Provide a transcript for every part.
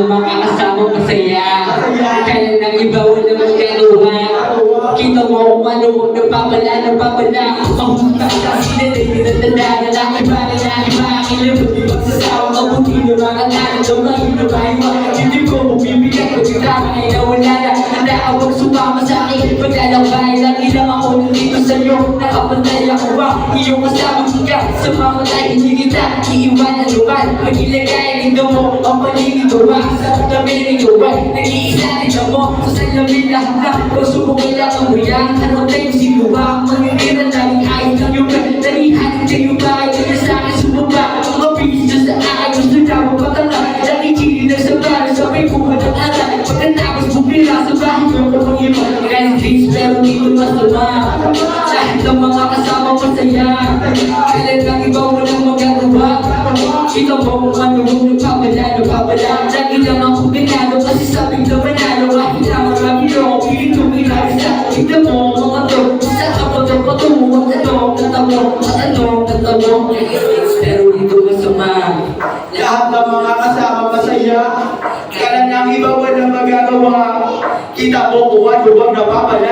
ng mga kasama masaya. Kaya ng iba wala magkaruha. Kita mo kung ano kung napapala. Ang takas dinatanda na iba kilabot di magsasawa. Mabuti na mga nalang gamay na bayo. Hindi ko bumibigyan ko titama ay nawala na. Handa ka wag sumama sa akin. Paglalakbay lagi lang ako nandito sa'yo. Nakapantay ako ba iyong kasama ka. Sa mga tayo hindi kita iiwanan luman. Magilagay tingnan mo ang paligid ko ba. Sa tabi ng iwan nag-iisa tingnan mo. Sa salamin lahat na gusto mo kailangan mo yan. Ano tayo sino ba? Magiging laging ayos lang yung nalihanin kayo ba? Kaya sa akin sumaba. Ang mabilis na sa akin gusto na mapatala. Nakikili na sa bara sabay buka ng ala. Pagkatapos bumila sa bahay ko kung iba. Kaya things pero dito masama. Lahat ng mga kasama masaya. Kailan lang iba walang magagawa. Kita mo kung ano yung nagpapala. Lagi lang ako pinalo kasi sabing na manalo. Kahit na marami yung pilit tumilalis na. Tignan mo mga to. Sa kapag-patungo at ano. Pero dito masama. Lahat ng mga kasama masaya. Kala ng iba walang magagawa. Kita mo kung ano bang napapala.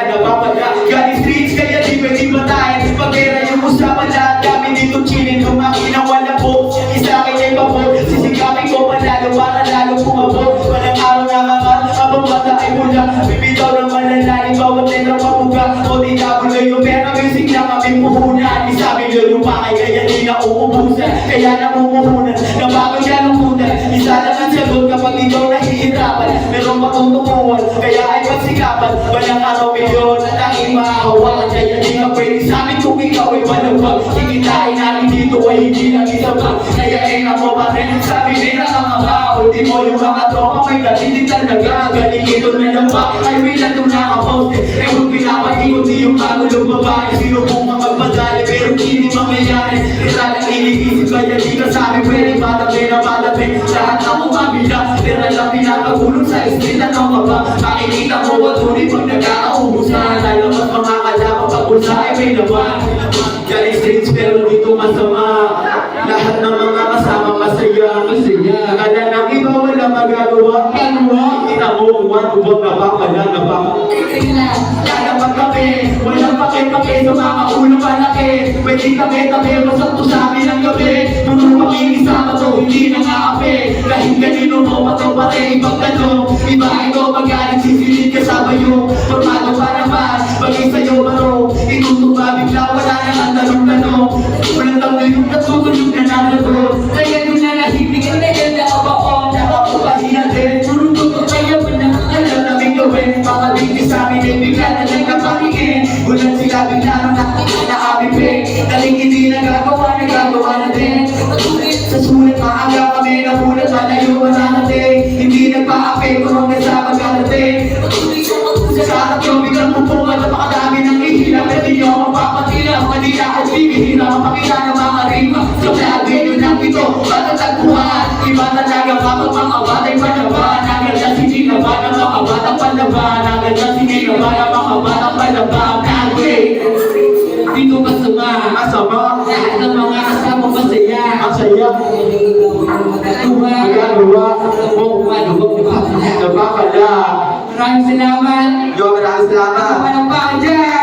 Galing streets kaya di pwede matayin. Pag-era yung usapan lahat kami dito chilling. Lumaki na wala po. Isa akin ay pabor. Sisikapin ko panalo para lalo pumabor. Walang araw na kaman. Abang bata ay mula. Bibitaw ng malalalim. Bawat letra pamuga. O di nabuloy yung pera. Music na kami puhunan. Isabi nyo yung pakay kaya di na uubusan. Kaya namumuhunan. Nabago yan ang munan. Isa lang ang sagot kapag ikaw nahihirapan. Meron pa kong tumuwan. Kaya ay pagsikapan. Walang araw milyon at tanging mahahawakan. Kaya di ka pwede sa amin kung ikaw ay malawag. Kikitain namin dito ay hindi lang isa pa. Kaya ay nga mo marinig sabi nila ang mga ulti mo yung mga tropa may galing talaga. Galing ito na lang ba ay bilang itong nakapost. Eh kung pinapag-ikot yung pagulong babae. Sino pong magmadali pero hindi mangyayari. Kaya lang iniisip kaya di ka sabi pwede matabi. Lahat na mo mabila. Pero lang pinapagulong sa street at ang baba. Makikita mo at huli pag nagkakaubos na. Lalabas mga kalaban pag bulsa ay may naman. Galing streets pero dito masama. Lahat ng mga kasama masaya. Kala ng iba wala magagawa. Kita mo kung ano bang napapala. Lalabas kami. Walang pake-pake sa mga ulang malaki. Pwede kami masang to sa amin ang gabi. Puro pakinisama to hindi na nga-ape. Kahit kanino mo pato pati ibang tanong. Iba ito magaling sisilid ka sa bayo. Formado pa naman bagay sa'yo baro. Itutuba bigla wala nang ang tanong-tanong. Walang tawag yung natutulog na nalagot. Kaya doon na nahibig ang legenda o baon. Nakakupahin natin. Puro tuto kaya pa na alam namin gawin. Mga bigti sa amin ay bigla na lang kapangingin. Ulan sila bigla nang nakita na aming ping. Daling hindi nagagawa na din. Sa sulit maaga kami na mulat malayo natin. Hindi nagpa-apay kung nasa magkalatin. Sa harap yung biglang pupungan. Napakadami ng ihila. Pero di nyo mapapatila. Kanina at bibihira. Mapakita ng mga rima. Sa lagi nyo lang ito matatagpuan. Iba talaga kapag mga batay palaban. Naganda sinigaba ng mga batang palaban. Naganda sinigaba ng mga batang palaban. Nagway dito masama. Lahat ng mga kasama masaya. Magagawa. Napapala. Maraming salamat. Maraming salamat. Kapalampakan dyan.